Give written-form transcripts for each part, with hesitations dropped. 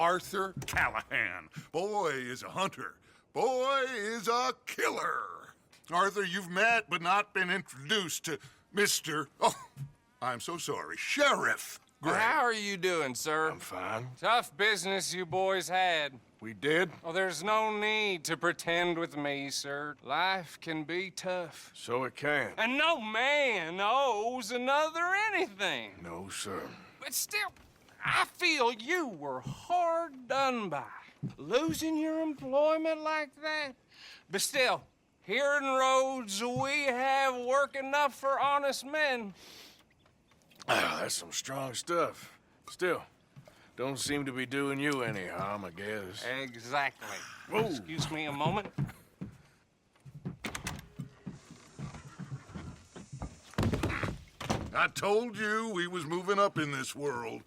Arthur Callahan. Boy is a hunter. Boy is a killer. Arthur, you've met but not been introduced to Mr. Oh, I'm so sorry, Sheriff Gray. How are you doing, sir? I'm fine. Tough business you boys had. We did? Oh, there's no need to pretend with me, sir. Life can be tough. So it can. And no man owes another anything. No, sir. But still, I feel you were hard done by. Losing your employment like that. But still, here in Rhodes, we have work enough for honest men. Ah, that's some strong stuff. Still, don't seem to be doing you any harm, I guess. Exactly. Whoa. Excuse me a moment. I told you we was moving up in this world.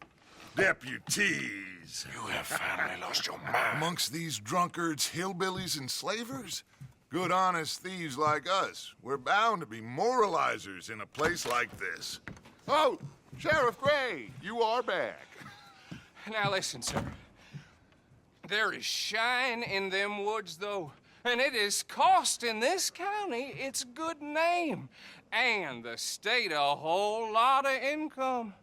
Deputies. You have finally lost your mind. Amongst these drunkards, hillbillies, and slavers? Good, honest thieves like us. We're bound to be moralizers in a place like this. Oh, Sheriff Gray, you are back. Now listen, sir. There is shine in them woods, though, and it is costing this county its good name and the state a whole lot of income.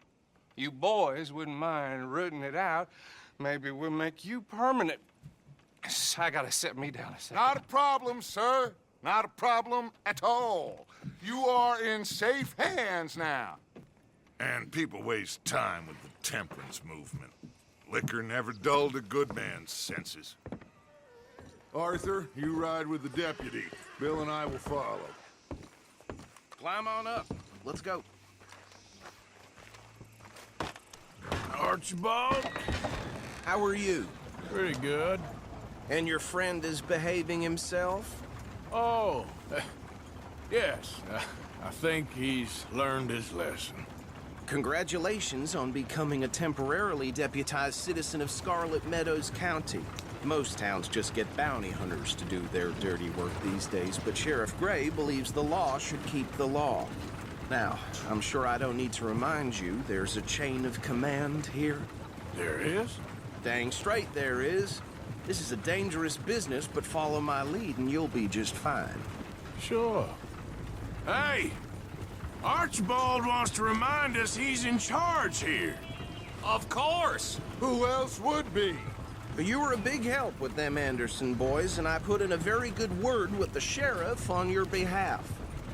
You boys wouldn't mind rooting it out. Maybe we'll make you permanent. I gotta set me down a second. Not a problem, sir. Not a problem at all. You are in safe hands now. And people waste time with the temperance movement. Liquor never dulled a good man's senses. Arthur, you ride with the deputy. Bill and I will follow. Climb on up. Let's go. Archibald? How are you? Pretty good. And your friend is behaving himself? Oh, yes. I think he's learned his lesson. Congratulations on becoming a temporarily deputized citizen of Scarlet Meadows County. Most towns just get bounty hunters to do their dirty work these days, but Sheriff Gray believes the law should keep the law. Now, I'm sure I don't need to remind you there's a chain of command here. There is? Dang straight there is. This is a dangerous business, but follow my lead and you'll be just fine. Sure. Hey! Archibald wants to remind us he's in charge here. Of course. Who else would be? You were a big help with them Anderson boys, and I put in a very good word with the sheriff on your behalf.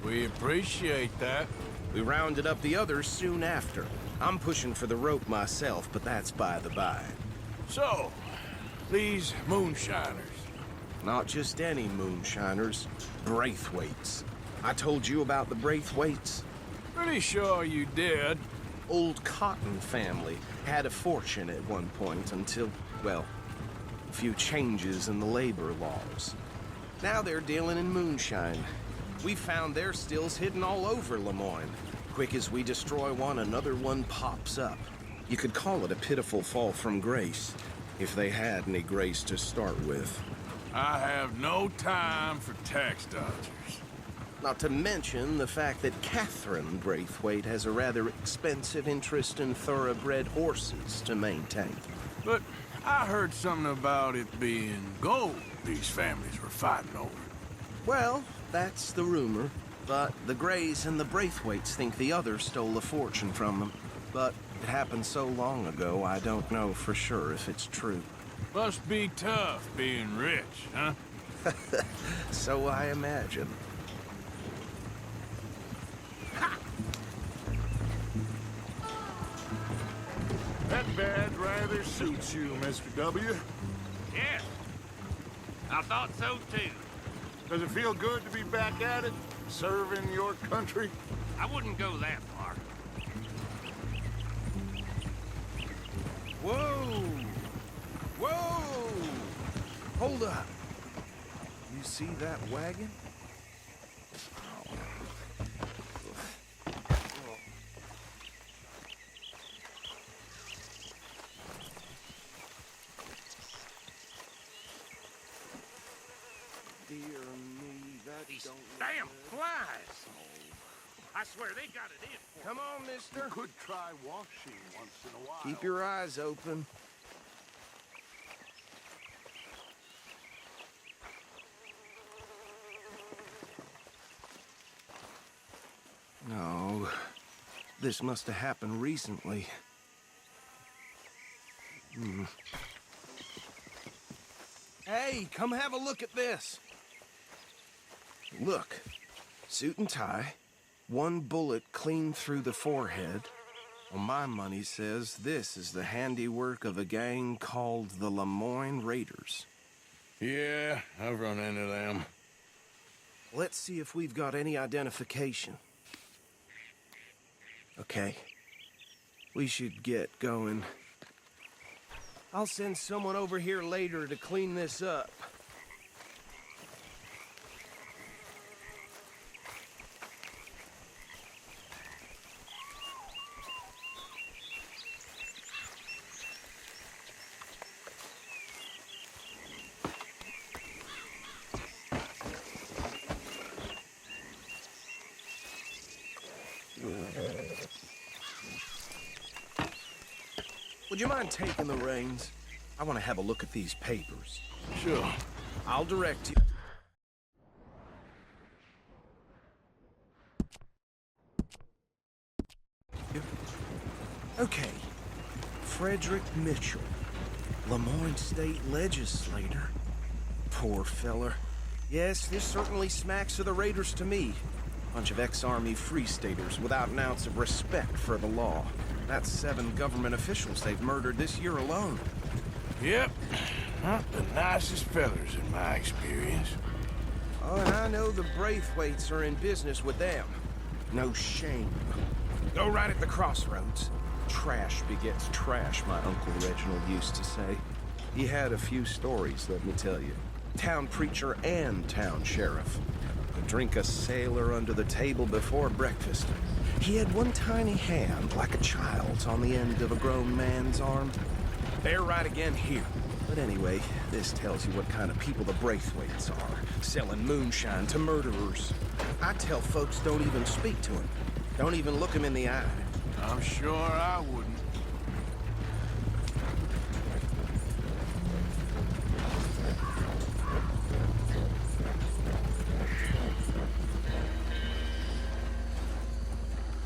We appreciate that. We rounded up the others soon after. I'm pushing for the rope myself, but that's by the by. So, these moonshiners. Not just any moonshiners, Braithwaites. I told you about the Braithwaites. Pretty sure you did. Old Cotton family had a fortune at one point until, well, a few changes in the labor laws. Now they're dealing in moonshine. We found their stills hidden all over Lemoyne. Quick as we destroy one, another one pops up. You could call it a pitiful fall from grace, if they had any grace to start with. I have no time for tax dodgers. Not to mention the fact that Catherine Braithwaite has a rather expensive interest in thoroughbred horses to maintain. But I heard something about it being gold these families were fighting over. Well, that's the rumor. But the Grays and the Braithwaites think the other stole a fortune from them. But it happened so long ago, I don't know for sure if it's true. Must be tough being rich, huh? So I imagine. That bed rather suits you, Mr. W. Yes, I thought so too. Does it feel good to be back at it, serving your country? I wouldn't go that far. Whoa! Whoa! Hold up. You see that wagon? Dear me, that These don't damn look good. flies. I swear they got it in for Come on, mister. Could try washing once in a while. Keep your eyes open. this must have happened recently. Hey, come have a look at this. Look, suit and tie, one bullet clean through the forehead. Well, my money says this is the handiwork of a gang called the Lemoyne Raiders. Yeah, I've run into them. Let's see if we've got any identification. Okay. We should get going. I'll send someone over here later to clean this up. Would you mind taking the reins? I want to have a look at these papers. Sure. I'll direct you. Okay. Frederick Mitchell, Lemoyne State Legislator. Poor feller. Yes, this certainly smacks of the Raiders to me. Bunch of ex-Army Free Staters without an ounce of respect for the law. That's 7 government officials they've murdered this year alone. Yep. Not the nicest fellas in my experience. Oh, and I know the Braithwaites are in business with them. No shame. Go right at the crossroads. Trash begets trash, my Uncle Reginald used to say. He had a few stories, let me tell you. Town preacher and town sheriff. Could drink a sailor under the table before breakfast. He had one tiny hand, like a child's, on the end of a grown man's arm. They're right again here. But anyway, this tells you what kind of people the Braithwaites are, selling moonshine to murderers. I tell folks don't even speak to him. Don't even look him in the eye. I'm sure I wouldn't.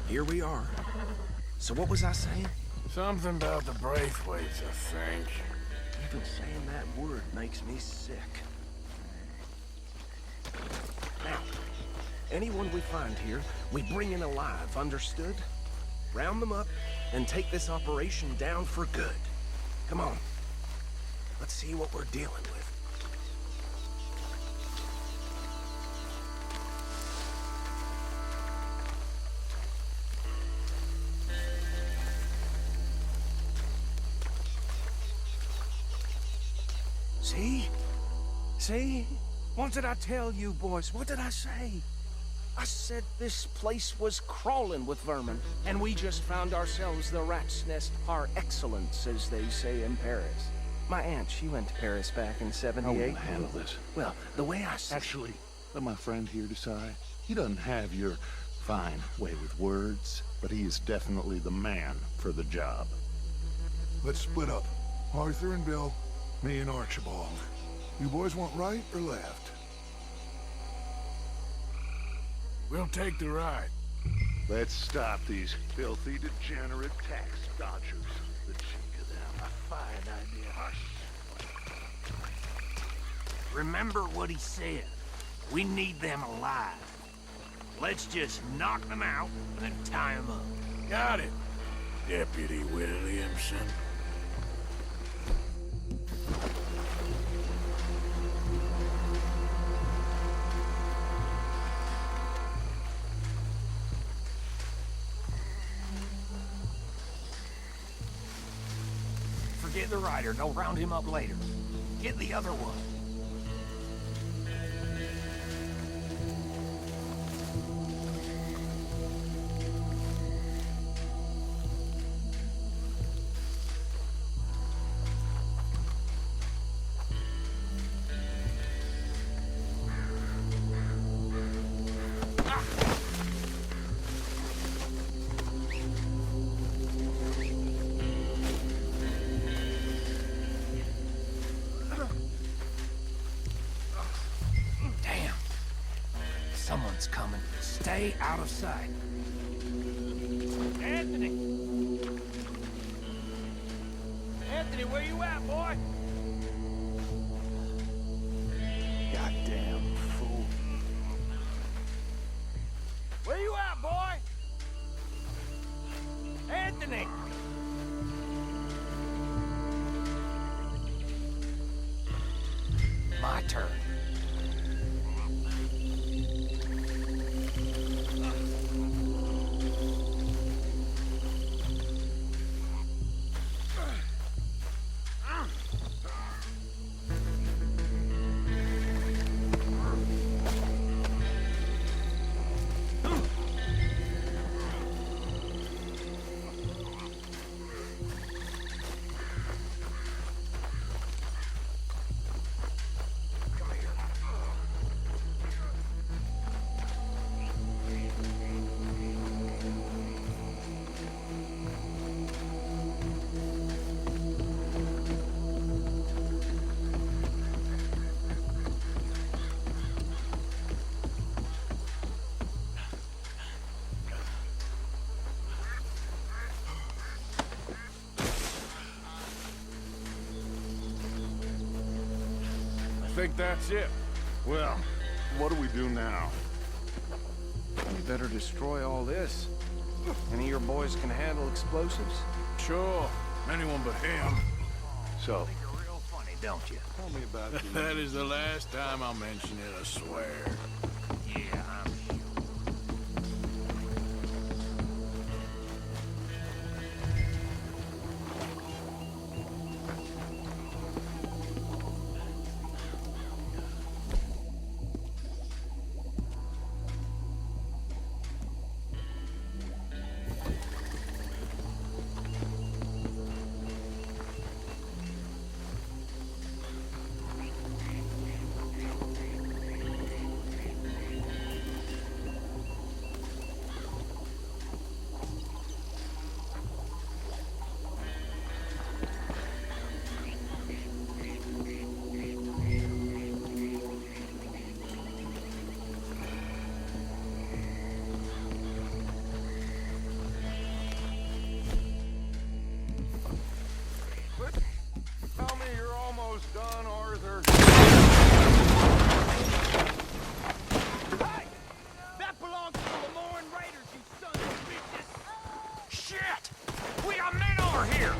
Here we are. So what was I saying? Something about the Braithwaites, I think. Even saying that word makes me sick. Now, anyone we find here, we bring in alive, understood? Round them up, and take this operation down for good. Come on. Let's see what we're dealing with. See? See? What did I tell you, boys? What did I say? I said this place was crawling with vermin, and we just found ourselves the rat's nest par excellence, as they say in Paris. My aunt, she went to Paris back in I '78. will handle this. Well, the way I see Actually, let my friend here decide. He doesn't have your fine way with words, but he is definitely the man for the job. Let's split up. Arthur and Bill, me and Archibald. You boys want right or left? We'll take the ride. Let's stop these filthy, degenerate tax dodgers. The cheek of them. A fine idea. Hush. Remember what he said. We need them alive. Let's just knock them out and then tie them up. Got it, Deputy Williamson. Forget the rider. Go round him up later. Get the other one. Damn. Someone's coming. Stay out of sight. Anthony! Anthony, where you at, boy? Goddamn fool. Where you at, boy? Anthony! My turn. I think that's it. Well, what do we do now? You better destroy all this. Any of your boys can handle explosives? Sure. Anyone but him. So, Think you're real funny, don't you? tell me about the... That is the last time I'll mention it, I swear. Yeah, I'm sure. Tell me you're almost done, Arthur. Hey! That belongs to the Lemoyne Raiders, you sons of bitches! Shit! We got men over here!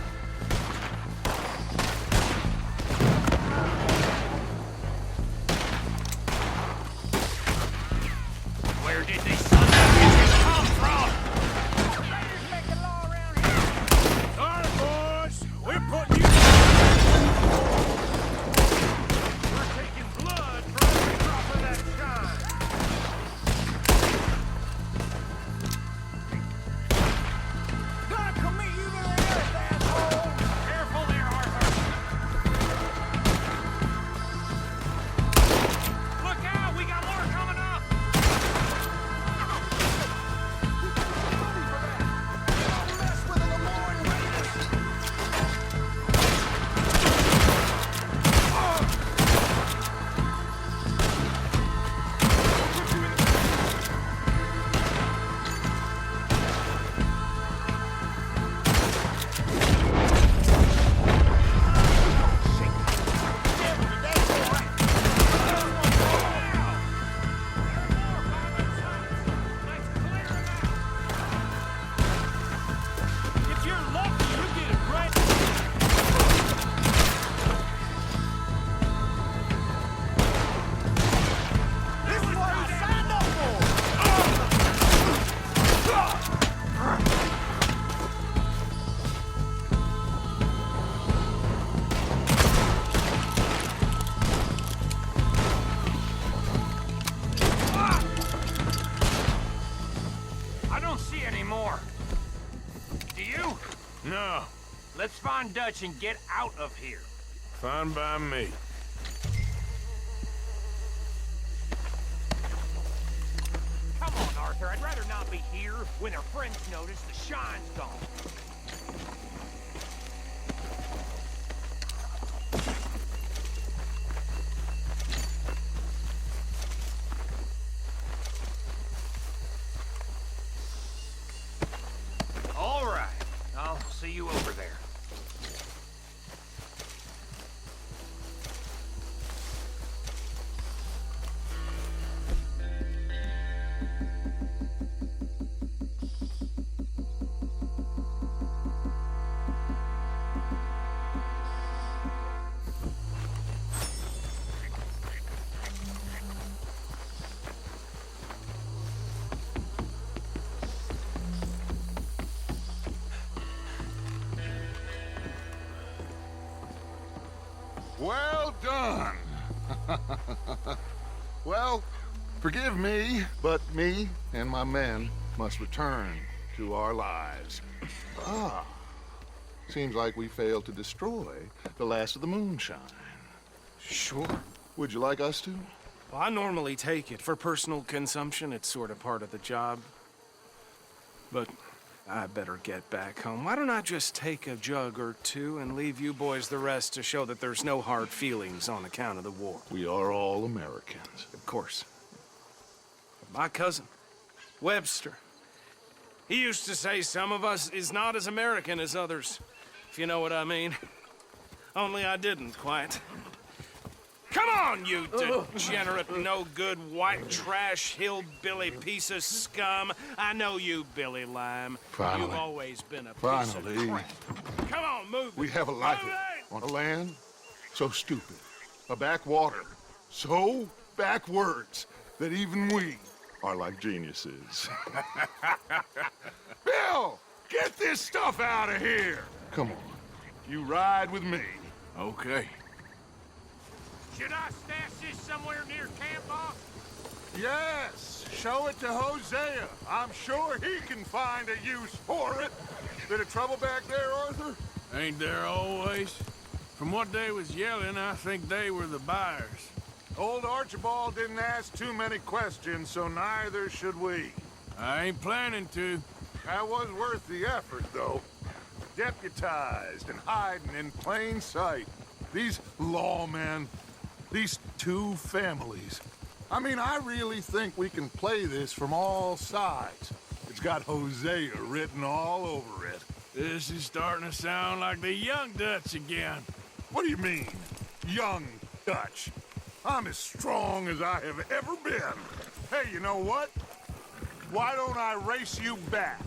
Where did these sons of bitches come from? Raiders make the law around here! All right, boys. We're putting you... We're taking blood for every drop of that shine! Gonna commit you to the earth, asshole! Careful there, Arthur! Look out! We got more coming up! Don't mess with the Lemoyne Raiders! If you're lucky, you get a grant. This is what you signed up for! I don't see any more. Do you? No. Let's find Dutch and get out of here. Fine by me. Come on, Arthur. I'd rather not be here when our friends notice the shine's gone. Well done. Well, forgive me, but me and my men must return to our lives. Ah, seems like we failed to destroy the last of the moonshine. Sure. Would you like us to? Well, I normally take it. For personal consumption, it's sort of part of the job. But I better get back home. Why don't I just take a jug or two and leave you boys the rest to show that there's no hard feelings on account of the war? We are all Americans. Of course. But my cousin, Webster, he used to say some of us is not as American as others, if you know what I mean. Only I didn't quite. Come on, you degenerate, no-good, white trash, hillbilly piece of scum. I know you, Billy Lime. Finally. You've always been a piece Finally. of crap. Come on, move We it. have a life Move it! on a land so stupid, a backwater so backwards that even we are like geniuses. Bill, get this stuff out of here. Come on. You ride with me. Okay. Should I stash this somewhere near camp, boss? Yes, show it to Hosea. I'm sure he can find a use for it. Bit of trouble back there, Arthur? Ain't there always? From what they was yelling, I think they were the buyers. Old Archibald didn't ask too many questions, so neither should we. I ain't planning to. That was worth the effort, though. Deputized and hiding in plain sight. These lawmen, these two families. I mean, I really think we can play this from all sides. It's got Hosea written all over it. This is starting to sound like the Young Dutch again. What do you mean, young Dutch? I'm as strong as I have ever been. Hey, you know what? Why don't I race you back?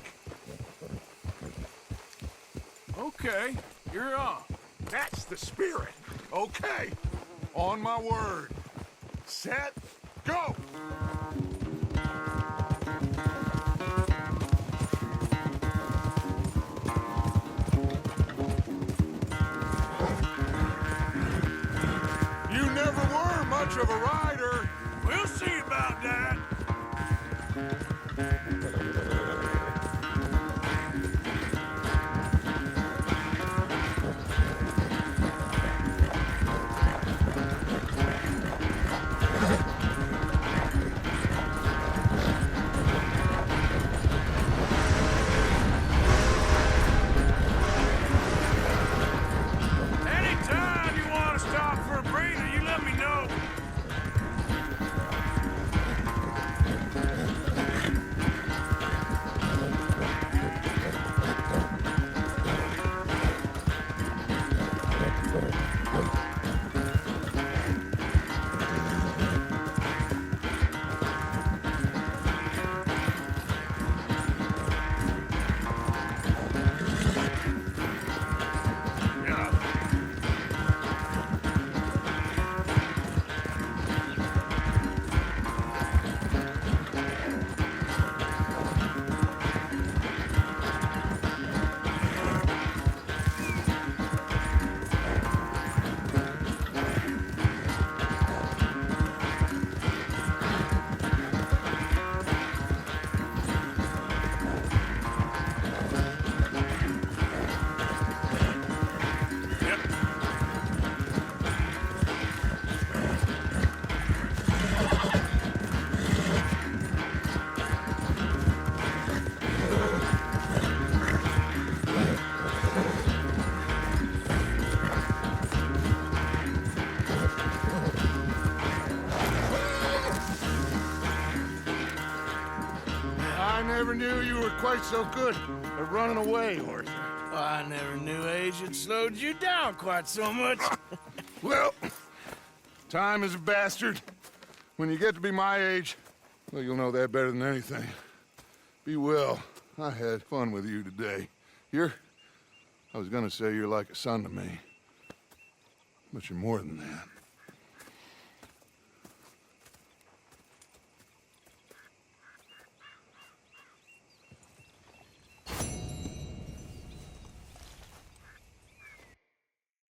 Okay, you're on. That's the spirit. Okay, on my word. Set, go! You never were much of a rider. We'll see about that. Anytime you want to stop for a breather, you let me know. I never knew you were quite so good at running away, Arthur. I never knew age had slowed you down quite so much. Well, time is a bastard. When you get to be my age, well, you'll know that better than anything. Be well. I had fun with you today. I was gonna say you're like a son to me. But you're more than that.